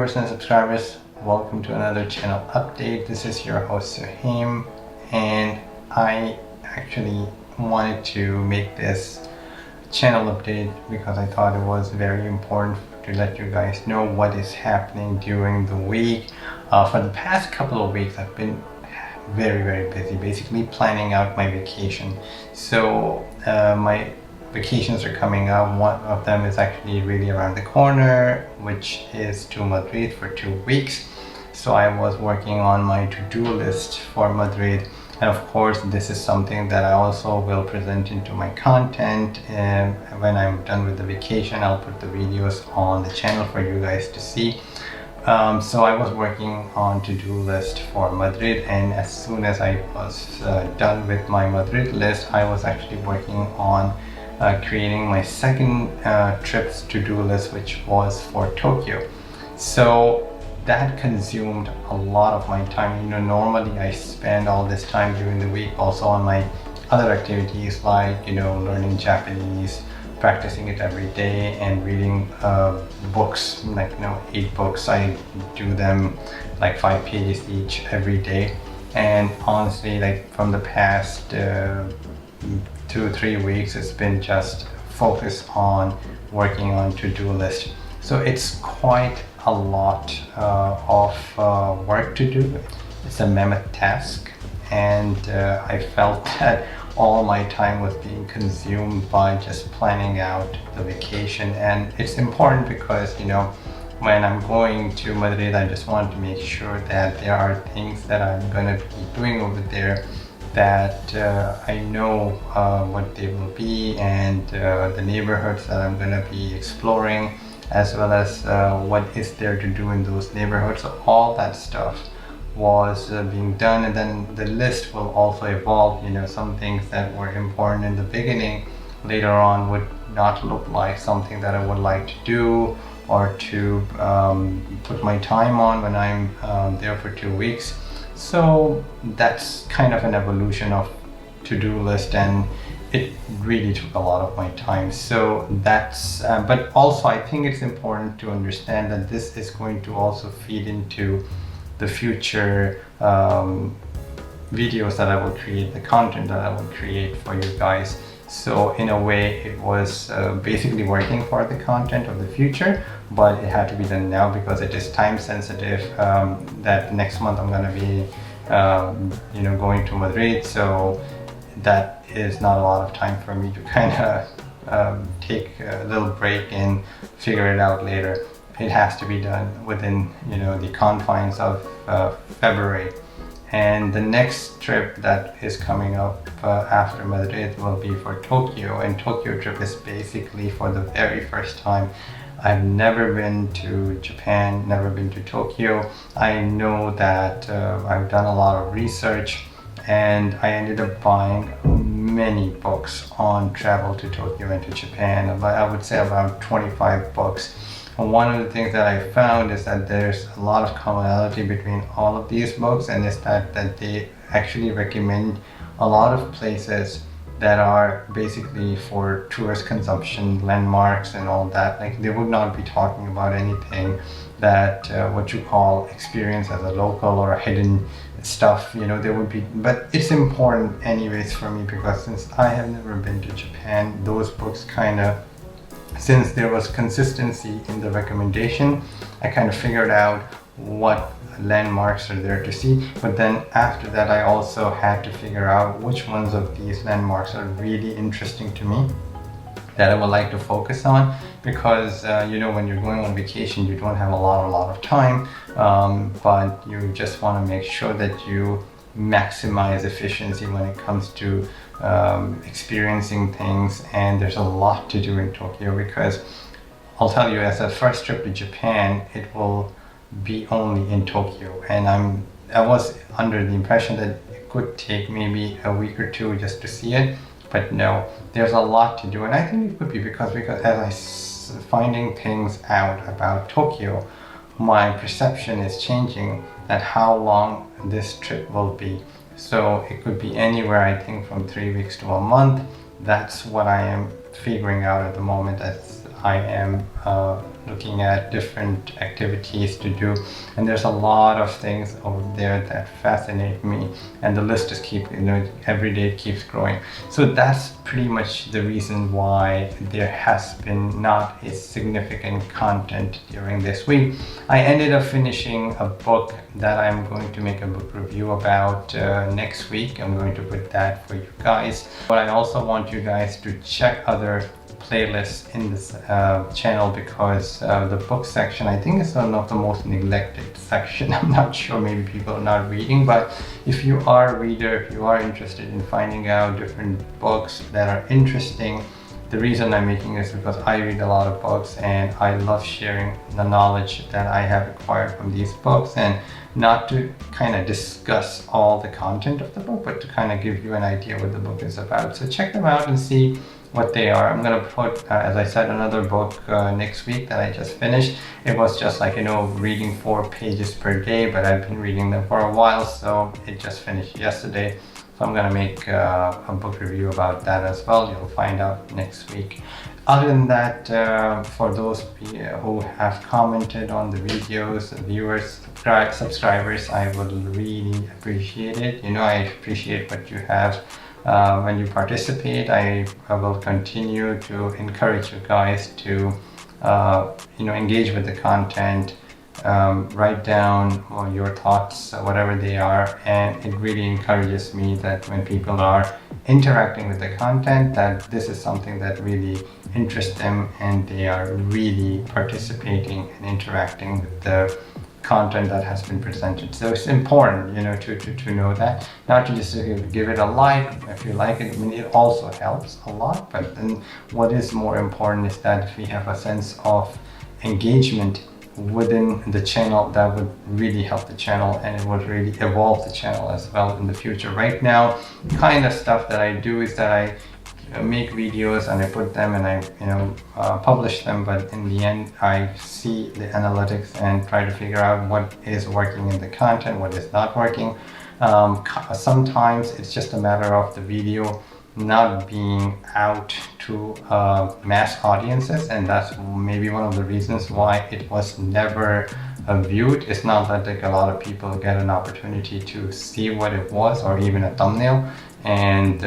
viewers and subscribers, welcome to another channel update. This is your host Suhaim, and I actually wanted to make this channel update because I thought it was very important to let you guys know what is happening during the week. For the past couple of weeks I've been very busy, basically planning out my vacation. So my vacations are coming up. One of them is actually really around the corner, which is to Madrid for 2 weeks. So I was working on my to-do list for Madrid, and of course this is something that I also will present into my content, and when I'm done with the vacation I'll put the videos on the channel for you guys to see. So I was working on to-do list for Madrid, and as soon as I was done with my Madrid list, I was actually working on creating my second trip's to-do list, which was for Tokyo. So that consumed a lot of my time. Normally I spend all this time during the week also on my other activities, like learning Japanese, practicing it every day, and reading books, like 8 books. I do them like 5 pages each every day, and honestly, like from the past 2-3 weeks, it's been just focused on working on to-do list. So it's quite a lot of work to do. It's a mammoth task, and I felt that all my time was being consumed by just planning out the vacation. And it's important because when I'm going to Madrid, I just want to make sure that there are things that I'm going to be doing over there that I know what they will be, and the neighborhoods that I'm going to be exploring, as well as what is there to do in those neighborhoods. So all that stuff was being done, and then the list will also evolve. Some things that were important in the beginning later on would not look like something that I would like to do or to put my time on when I'm there for 2 weeks. So that's kind of an evolution of to-do list, and it really took a lot of my time. So that's but also I think it's important to understand that this is going to also feed into the future videos that I will create, the content that I will create for you guys. So in a way it was basically working for the content of the future, but it had to be done now because it is time sensitive. That next month I'm going to be going to Madrid, so that is not a lot of time for me to kind of take a little break and figure it out later. It has to be done within the confines of February. And the next trip that is coming up after Madrid will be for Tokyo, and Tokyo trip is basically for the very first time. I've never been to Japan, never been to Tokyo. I know that I've done a lot of research, and I ended up buying many books on travel to Tokyo and to Japan. I would say about 25 books. And one of the things that I found is that there's a lot of commonality between all of these books, and it's that they actually recommend a lot of places that are basically for tourist consumption, landmarks and all that. Like, they would not be talking about anything that what you call experience as a local or hidden stuff. There would be, but it's important anyways for me, because since I have never been to Japan, those books kind of, since there was consistency in the recommendation, I kind of figured out what landmarks are there to see. But then after that I also had to figure out which ones of these landmarks are really interesting to me that I would like to focus on, because when you're going on vacation you don't have a lot of time, but you just want to make sure that you maximize efficiency when it comes to experiencing things. And there's a lot to do in Tokyo, because I'll tell you, as a first trip to Japan, it will be only in Tokyo, and I was under the impression that it could take maybe a week or 2 just to see it, but no, there's a lot to do. And I think it could be because as I finding things out about Tokyo, my perception is changing that how long this trip will be. So it could be anywhere, I think, from 3 weeks to a month. That's what I am figuring out at the moment, as I am looking at different activities to do, and there's a lot of things over there that fascinate me, and the list just keeps, every day it keeps growing. So that's pretty much the reason why there has been not a significant content during this week. I ended up finishing a book that I'm going to make a book review about next week. I'm going to put that for you guys, but I also want you guys to check other playlists in this channel, because the book section, I think, is one of the most neglected section. I'm not sure, maybe people are not reading, but if you are a reader, if you are interested in finding out different books that are interesting, the reason I'm making this is because I read a lot of books and I love sharing the knowledge that I have acquired from these books, and not to kind of discuss all the content of the book, but to kind of give you an idea what the book is about. So check them out and see what they are. I'm gonna put, as I said, another book next week that I just finished. It was just like, reading 4 pages per day, but I've been reading them for a while, so it just finished yesterday. So I'm gonna make a book review about that as well. You'll find out next week. Other than that, for those who have commented on the videos, viewers, subscribers, I would really appreciate it. I appreciate what you have. When you participate, I will continue to encourage you guys to engage with the content, write down your thoughts, whatever they are, and it really encourages me that when people are interacting with the content, that this is something that really interests them and they are really participating and interacting with the content that has been presented. So it's important, to know that, not to just give it a like if you like it. I mean, it also helps a lot, but then what is more important is that if we have a sense of engagement within the channel, that would really help the channel, and it would really evolve the channel as well in the future. Right now, kind of stuff that I do is that I make videos and I put them and I publish them, but in the end I see the analytics and try to figure out what is working in the content, what is not working. Sometimes it's just a matter of the video not being out to mass audiences, and that's maybe one of the reasons why it was never viewed. It's not that a lot of people get an opportunity to see what it was, or even a thumbnail, and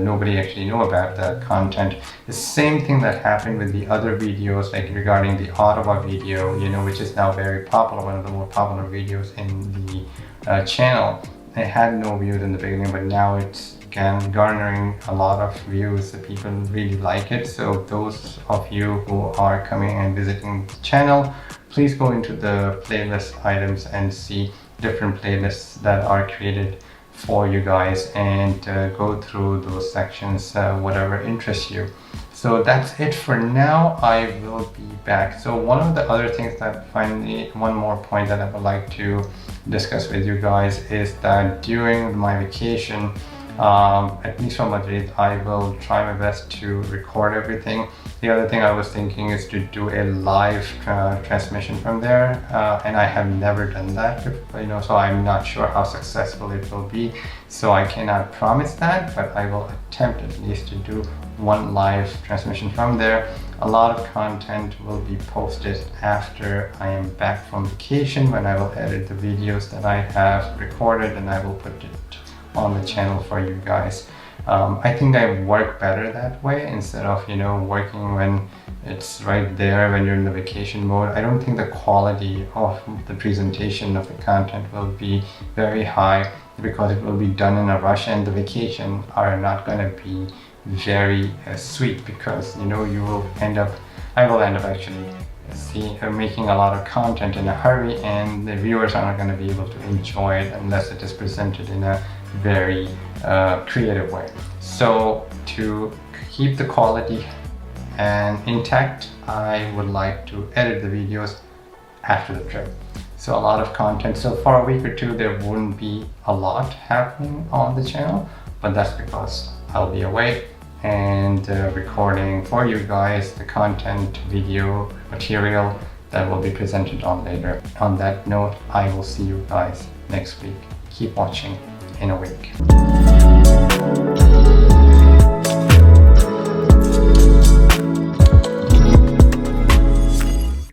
nobody actually knew about the content. The same thing that happened with the other videos, like regarding the Ottawa video, which is now very popular, one of the more popular videos in the channel. It had no views in the beginning, but now it's garnering a lot of views. The people really like it. So those of you who are coming and visiting the channel, please go into the playlist items and see different playlists that are created for you guys, and go through those sections, whatever interests you. So that's it for now. I will be back. So one of the other things that finally, one more point that I would like to discuss with you guys is that during my vacation, at least from Madrid, I will try my best to record everything. The other thing I was thinking is to do a live transmission from there, and I have never done that, so I'm not sure how successful it will be. So I cannot promise that, but I will attempt at least to do one live transmission from there. A lot of content will be posted after I am back from vacation, when I will edit the videos that I have recorded and I will put it on the channel for you guys. I think I work better that way, instead of working when it's right there when you're in the vacation mode. I don't think the quality of the presentation of the content will be very high, because it will be done in a rush, and the vacation are not going to be very sweet, because I will end up actually making a lot of content in a hurry, and the viewers are not going to be able to enjoy it unless it is presented in a very creative way. So to keep the quality and intact, I would like to edit the videos after the trip. So a lot of content. So for a week or two there wouldn't be a lot happening on the channel, but that's because I'll be away and recording for you guys the content, video material that will be presented on later. On that note, I will see you guys next week. Keep watching in a week.